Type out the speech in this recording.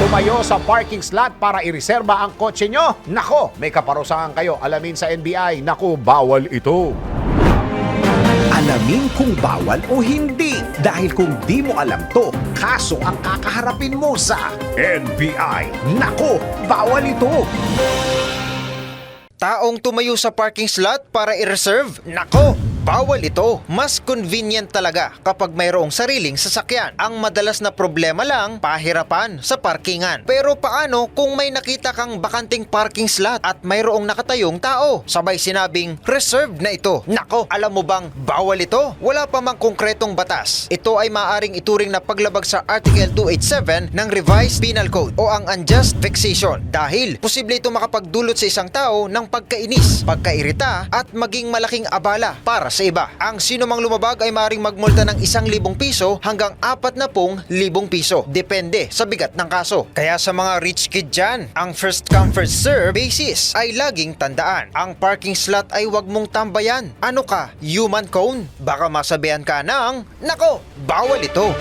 Tumayo sa parking slot para ireserba ang kotse nyo? Nako, may kaparusahan kayo. Alamin sa NBI, nako, bawal ito. Alamin kung bawal o hindi. Dahil kung di mo alam to, kaso ang kakaharapin mo sa NBI. Nako, bawal ito. Taong tumayo sa parking slot para i-reserve? Nako, bawal ito. Mas convenient talaga kapag mayroong sariling sasakyan. Ang madalas na problema lang, pahirapan sa parkingan. Pero paano kung may nakita kang bakanting parking slot at mayroong nakatayong tao? Sabay sinabing, reserved na ito. Nako, alam mo bang bawal ito? Wala pa mang konkretong batas. Ito ay maaring ituring na paglabag sa Article 287 ng Revised Penal Code o ang unjust vexation. Dahil posible ito makapagdulot sa isang tao ng pagkainis, pagkairita at maging malaking abala para sa iba. Ang sino mang lumabag ay maaaring magmulta ng 1,000 piso hanggang 40,000 piso. Depende sa bigat ng kaso. Kaya sa mga rich kid dyan, ang first come first serve basis ay laging tandaan. Ang parking slot ay wag mong tambayan. Ano ka? Human cone? Baka masabihan ka ng, nako, bawal ito.